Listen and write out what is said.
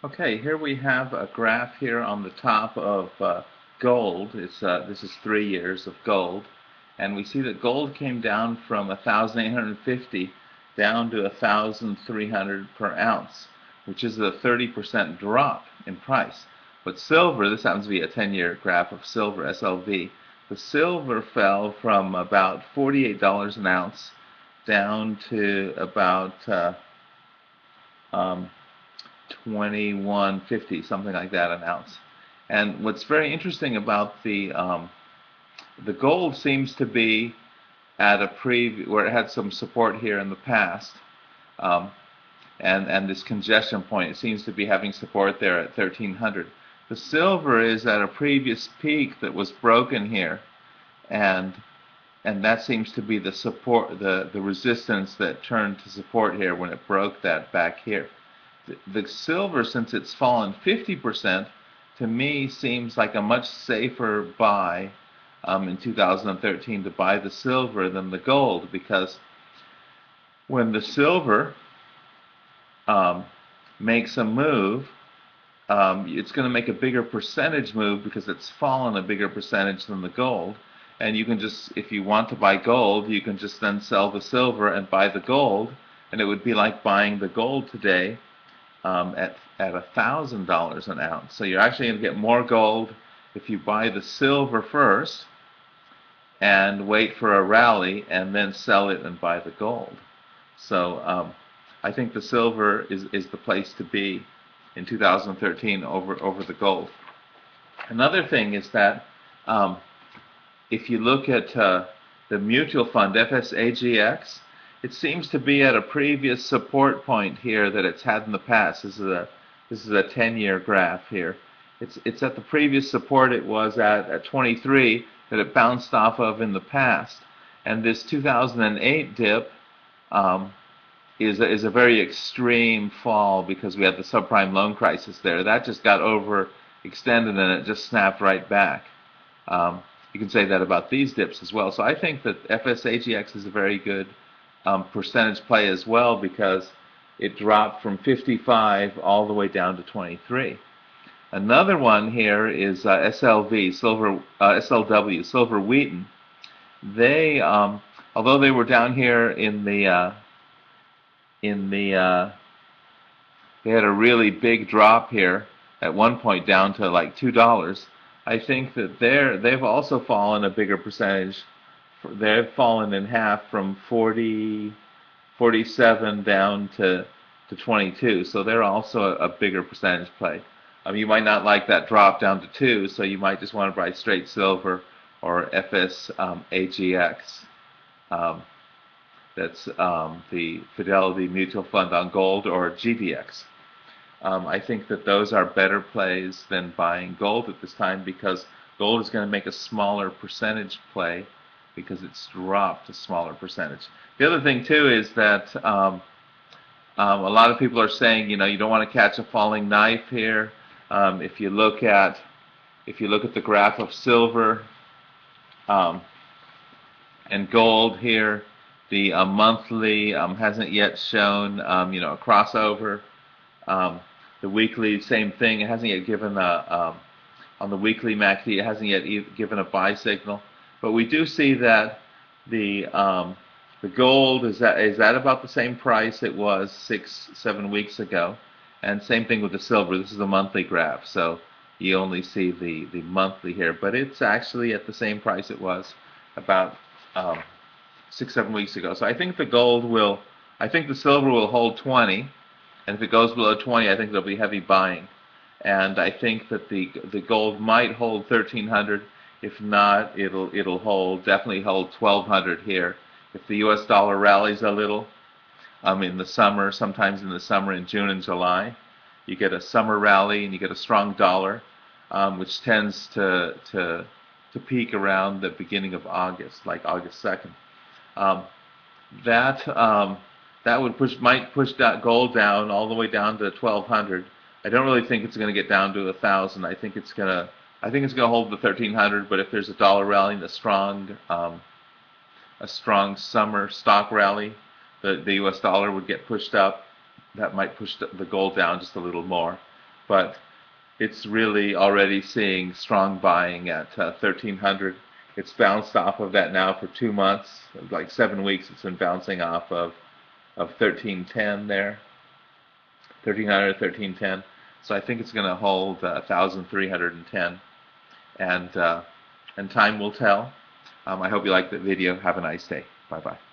Okay, here we have a graph here on the top of gold. This is 3 years of gold, and we see that gold came down from 1,850 down to 1,300 per ounce, which is a 30% drop in price. But silver, this happens to be a 10-year graph of silver, SLV. The silver fell from about $48 an ounce down to about um, 21.50, something like that an ounce. And what's very interesting about the gold seems to be at a where it had some support here in the past, um, and this congestion point, it seems to be having support there at 1300. The silver is at a previous peak that was broken here, and that seems to be the support, the resistance that turned to support here when it broke that back here. The silver, since it's fallen 50%, to me seems like a much safer buy in 2013 to buy the silver than the gold, because when the silver um, makes a move, it's going to make a bigger percentage move because it's fallen a bigger percentage than the gold. And you can just, if you want to buy gold, you can just then sell the silver and buy the gold, and it would be like buying the gold today at $1,000 an ounce. So you're actually going to get more gold if you buy the silver first and wait for a rally and then sell it and buy the gold. So I think the silver is the place to be in 2013 over the gold. Another thing is that if you look at the mutual fund FSAGX, it seems to be at a previous support point here that it's had in the past. This is a 10-year graph here. It's at the previous support it was at 23 that it bounced off of in the past. And this 2008 dip is a very extreme fall because we had the subprime loan crisis there. That just got overextended and it just snapped right back. You can say that about these dips as well. So I think that FSAGX is a very good percentage play as well, because it dropped from 55 all the way down to 23. Another one here is SLV, SLW, Silver Wheaton. They, although they were down here they had a really big drop here at one point down to like $2. I think that they've also fallen a bigger percentage. They've fallen in half from 47 down to 22. So they're also a bigger percentage play. You might not like that drop down to 2, so you might just want to buy straight silver or FSAGX. That's the Fidelity Mutual Fund on gold, or GDX. I think that those are better plays than buying gold at this time, because gold is going to make a smaller percentage play because it's dropped a smaller percentage. The other thing too is that a lot of people are saying, you don't want to catch a falling knife here. If you look at the graph of silver and gold here, the monthly hasn't yet shown a crossover. The weekly, same thing. It hasn't yet given on the weekly MACD, it hasn't yet given a buy signal. But we do see that the gold is at about the same price it was 6-7 weeks ago, and same thing with the silver. This is a monthly graph, so you only see the monthly here, but it's actually at the same price it was about 6-7 weeks ago. So I think the silver will hold 20, and if it goes below 20, I think there'll be heavy buying. And I think that the gold might hold 1300. If not, it'll definitely hold 1200 here. If the U.S. dollar rallies a little in the summer, sometimes in the summer in June and July, you get a summer rally and you get a strong dollar, which tends to peak around the beginning of August, like August 2nd. That might push that gold down all the way down to 1200. I don't really think it's going to get down to 1,000. I think it's going to hold the 1,300. But if there's a dollar rally and a strong summer stock rally, the U.S. dollar would get pushed up. That might push the gold down just a little more. but it's really already seeing strong buying at 1300. It's bounced off of that now for 2 months, like 7 weeks. It's been bouncing off of 1310 there, 1300, 1310. So I think it's going to hold 1310, and time will tell. I hope you liked the video. Have a nice day. Bye bye.